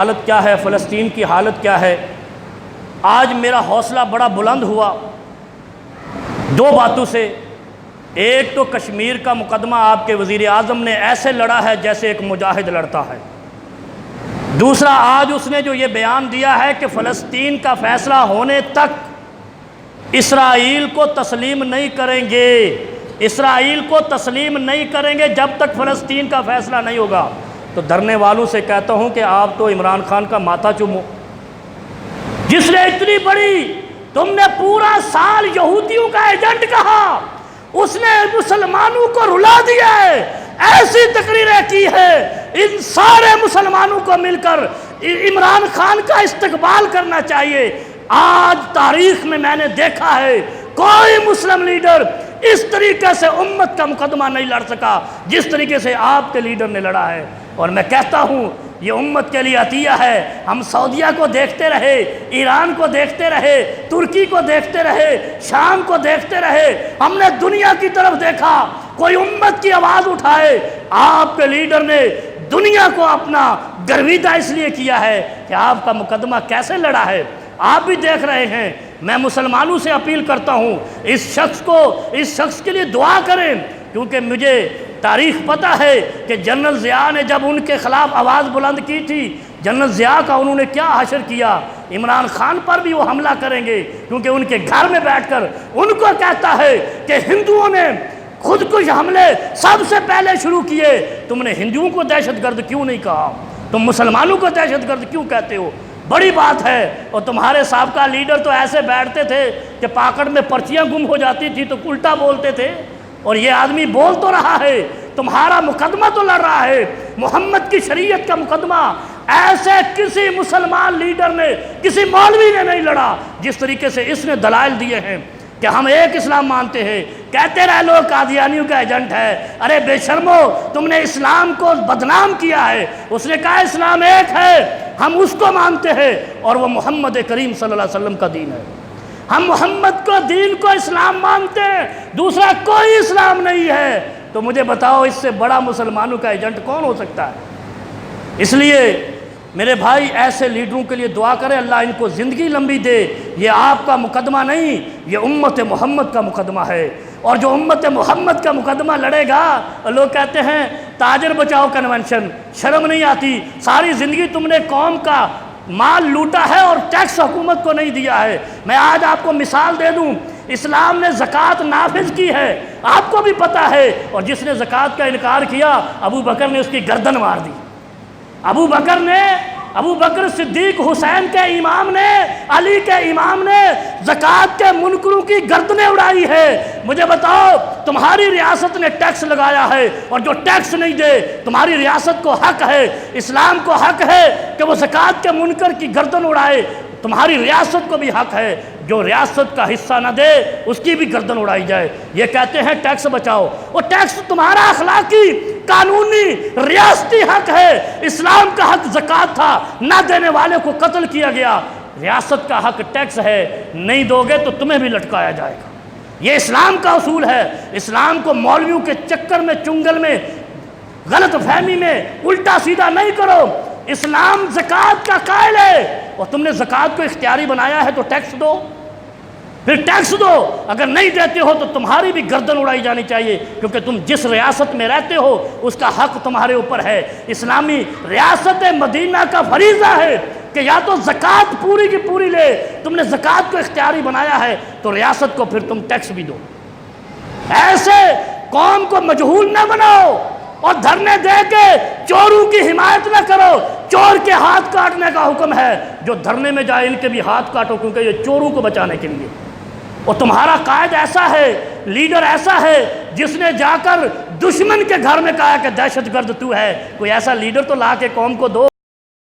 حالت کیا ہے، فلسطین کی حالت کیا ہے۔ آج میرا حوصلہ بڑا بلند ہوا دو باتوں سے۔ ایک تو کشمیر کا مقدمہ آپ کے وزیر اعظم نے ایسے لڑا ہے جیسے ایک مجاہد لڑتا ہے۔ دوسرا، آج اس نے جو یہ بیان دیا ہے کہ فلسطین کا فیصلہ ہونے تک اسرائیل کو تسلیم نہیں کریں گے، اسرائیل کو تسلیم نہیں کریں گے جب تک فلسطین کا فیصلہ نہیں ہوگا۔ تو دھرنے والوں سے کہتا ہوں کہ آپ تو عمران خان کا ماتھا چومو، جس نے اتنی بڑی، تم نے پورا سال یہودیوں کا ایجنٹ کہا، اس نے مسلمانوں کو رلا دیا ہے، ایسی تقریریں کی ہے۔ ان سارے مسلمانوں کو مل کر عمران خان کا استقبال کرنا چاہیے۔ آج تاریخ میں نے دیکھا ہے کوئی مسلم لیڈر اس طریقے سے امت کا مقدمہ نہیں لڑ سکا جس طریقے سے آپ کے لیڈر نے لڑا ہے۔ اور میں کہتا ہوں یہ امت کے لیے عطیہ ہے۔ ہم سعودیہ کو دیکھتے رہے، ایران کو دیکھتے رہے، ترکی کو دیکھتے رہے، شام کو دیکھتے رہے، ہم نے دنیا کی طرف دیکھا، کوئی امت کی آواز اٹھائے۔ آپ کے لیڈر نے دنیا کو اپنا گرویدہ اس لیے کیا ہے کہ آپ کا مقدمہ کیسے لڑا ہے، آپ بھی دیکھ رہے ہیں۔ میں مسلمانوں سے اپیل کرتا ہوں اس شخص کے لیے دعا کریں، کیونکہ مجھے تاریخ پتہ ہے کہ جنرل ضیاء نے جب ان کے خلاف آواز بلند کی تھی، جنرل ضیاء کا انہوں نے کیا حشر کیا۔ عمران خان پر بھی وہ حملہ کریں گے کیونکہ ان کے گھر میں بیٹھ کر ان کو کہتا ہے کہ ہندوؤں نے خودکش حملے سب سے پہلے شروع کیے، تم نے ہندوؤں کو دہشت گرد کیوں نہیں کہا، تم مسلمانوں کو دہشت گرد کیوں کہتے ہو؟ بڑی بات ہے۔ اور تمہارے سابقہ لیڈر تو ایسے بیٹھتے تھے کہ پاکٹ میں پرچیاں گم ہو جاتی تھی تو الٹا بولتے تھے، اور یہ آدمی بول تو رہا ہے، تمہارا مقدمہ تو لڑ رہا ہے، محمد کی شریعت کا مقدمہ۔ ایسے کسی مسلمان لیڈر نے، کسی مولوی نے نہیں لڑا جس طریقے سے اس نے دلائل دیے ہیں کہ ہم ایک اسلام مانتے ہیں، کہتے رہے لوگ قادیانیوں کا ایجنٹ ہے۔ ارے بے شرمو، تم نے اسلام کو بدنام کیا ہے۔ اس نے کہا اسلام ایک ہے، ہم اس کو مانتے ہیں، اور وہ محمد کریم صلی اللہ علیہ وسلم کا دین ہے۔ ہم محمد کو، دین کو اسلام مانتے ہیں، دوسرا کوئی اسلام نہیں ہے۔ تو مجھے بتاؤ اس سے بڑا مسلمانوں کا ایجنٹ کون ہو سکتا ہے؟ اس لیے میرے بھائی ایسے لیڈروں کے لیے دعا کریں، اللہ ان کو زندگی لمبی دے۔ یہ آپ کا مقدمہ نہیں، یہ امت محمد کا مقدمہ ہے، اور جو امت محمد کا مقدمہ لڑے گا، لوگ کہتے ہیں تاجر بچاؤ کنونشن، شرم نہیں آتی؟ ساری زندگی تم نے قوم کا مال لوٹا ہے اور ٹیکس حکومت کو نہیں دیا ہے۔ میں آج آپ کو مثال دے دوں، اسلام نے زکوٰۃ نافذ کی ہے، آپ کو بھی پتہ ہے، اور جس نے زکوٰۃ کا انکار کیا ابو بکر نے اس کی گردن مار دی۔ ابو بکر صدیق، حسین کے امام نے، علی کے امام نے زکوٰۃ کے منکروں کی گردنیں اڑائی ہے۔ مجھے بتاؤ، تمہاری ریاست نے ٹیکس لگایا ہے، اور جو ٹیکس نہیں دے، تمہاری ریاست کو حق ہے، اسلام کو حق ہے کہ وہ زکوٰۃ کے منکر کی گردن اڑائے، تمہاری ریاست کو بھی حق ہے جو ریاست کا حصہ نہ دے اس کی بھی گردن اڑائی جائے۔ یہ کہتے ہیں ٹیکس بچاؤ، وہ ٹیکس تمہارا اخلاقی، قانونی، ریاستی حق ہے۔ اسلام کا حق زکوٰۃ تھا، نہ دینے والے کو قتل کیا گیا۔ ریاست کا حق ٹیکس ہے، نہیں دو گے تو تمہیں بھی لٹکایا جائے گا۔ یہ اسلام کا اصول ہے۔ اسلام کو مولویوں کے چکر میں، چنگل میں، غلط فہمی میں الٹا سیدھا نہیں کرو۔ اسلام زکوٰۃ کا قائل ہے، اور تم نے زکوٰۃ کو اختیاری بنایا ہے تو ٹیکس دو، پھر ٹیکس دو۔ اگر نہیں دیتے ہو تو تمہاری بھی گردن اڑائی جانی چاہیے، کیونکہ تم جس ریاست میں رہتے ہو اس کا حق تمہارے اوپر ہے۔ اسلامی ریاست مدینہ کا فریضہ ہے کہ یا تو زکوٰۃ پوری کی پوری لے، تم نے زکوٰۃ کو اختیاری بنایا ہے تو ریاست کو پھر تم ٹیکس بھی دو۔ ایسے قوم کو مجہول نہ بناؤ، اور دھرنے دے کے چوروں کی حمایت نہ کرو۔ چور کے ہاتھ کاٹنے کا حکم ہے، جو دھرنے میں جائے ان کے بھی ہاتھ کاٹو، کیونکہ یہ چوروں کو بچانے کے لیے۔ اور تمہارا قائد ایسا ہے، لیڈر ایسا ہے جس نے جا کر دشمن کے گھر میں کہا کہ دہشت گرد تو ہے۔ کوئی ایسا لیڈر تو لا کے قوم کو دو۔